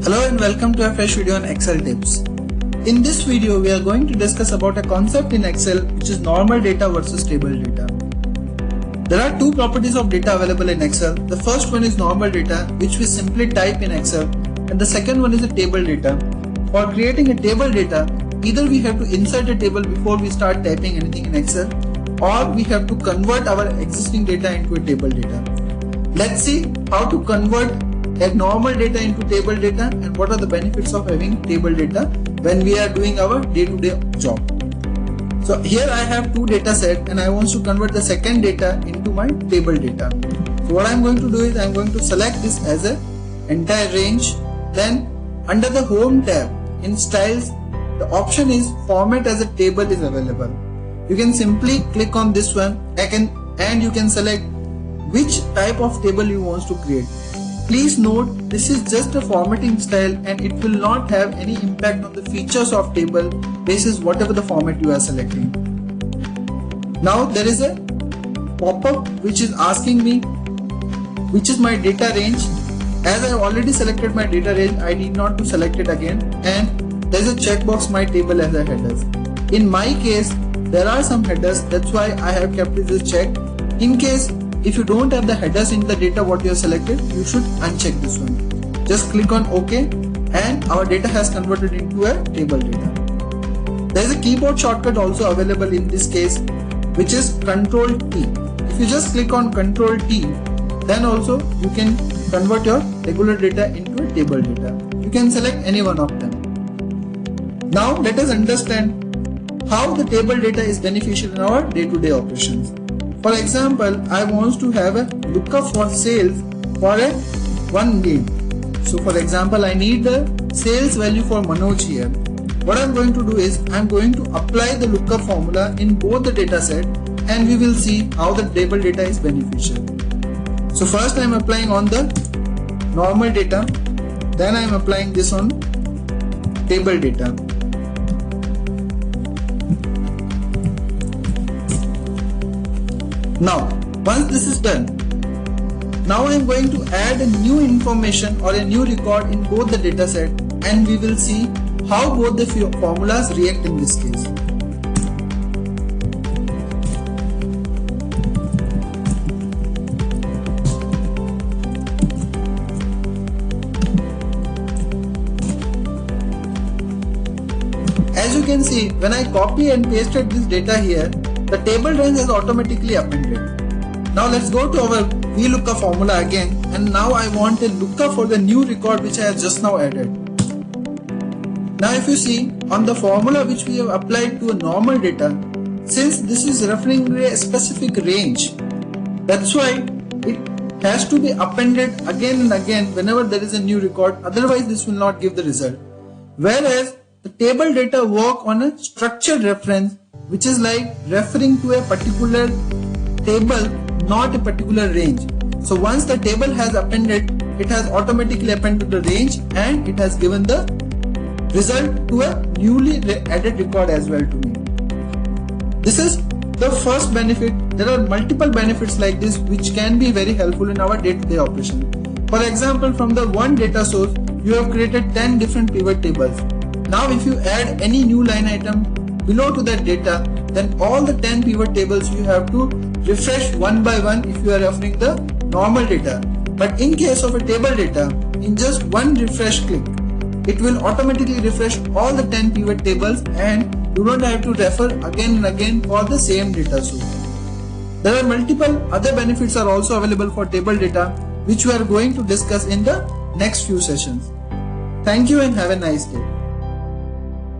Hello and welcome to a fresh video on Excel tips. In this video, we are going to discuss about a concept in Excel which is normal data versus table data. There are two properties of data available in Excel. The first one is normal data, which we simply type in Excel, and the second one is the table data. For creating a table data, either we have to insert a table before we start typing anything in Excel, or we have to convert our existing data into a table data. Let's see how to convert a normal data into table data and what are the benefits of having table data when we are doing our day-to-day job. So here I have two data set and I want to convert the second data into my table data. So what I'm going to do is I'm going to select this as an entire range. Then under the home tab in styles, the option is format as a table is available. You can simply click on this one and you can select which type of table you want to create. Please note, this is just a formatting style and it will not have any impact on the features of table basis whatever the format you are selecting. Now there is a pop-up which is asking me which is my data range. As I have already selected my data range, I need not to select it again, and there is a checkbox my table as a headers. In my case, there are some headers, that's why I have kept this checked. In case if you don't have the headers in the data what you have selected, you should uncheck this one. Just click on OK and our data has converted into a table data. There is a keyboard shortcut also available in this case, which is Ctrl T. If you just click on Ctrl T, then also you can convert your regular data into a table data. You can select any one of them. Now let us understand how the table data is beneficial in our day-to-day operations. For example, I want to have a lookup for sales for one game. So for example, I need the sales value for Manoj here. What I'm going to do is I'm going to apply the lookup formula in both the data set and we will see how the table data is beneficial. So first I'm applying on the normal data, then I'm applying this on table data. Now, once this is done, now I am going to add a new information or a new record in both the data set and we will see how both the formulas react in this case. As you can see, when I copy and pasted this data here, the table range is automatically appended. Now let's go to our VLOOKUP formula again, and now I want a lookup for the new record which I have just now added. Now if you see on the formula which we have applied to a normal data, since this is referring to a specific range, that's why it has to be appended again and again whenever there is a new record, otherwise this will not give the result. Whereas the table data work on a structured reference, which is like referring to a particular table, not a particular range. So once the table has appended, it has automatically appended the range and it has given the result to a newly added record as well to me. This is the first benefit. There are multiple benefits like this which can be very helpful in our day-to-day operation. For example, from the one data source, you have created 10 different pivot tables. Now if you add any new line item below to that data, then all the 10 pivot tables you have to refresh one by one if you are referring the normal data. But in case of a table data, in just one refresh click, it will automatically refresh all the 10 pivot tables and you don't have to refer again and again for the same data source. There are multiple other benefits are also available for table data which we are going to discuss in the next few sessions. Thank you and have a nice day.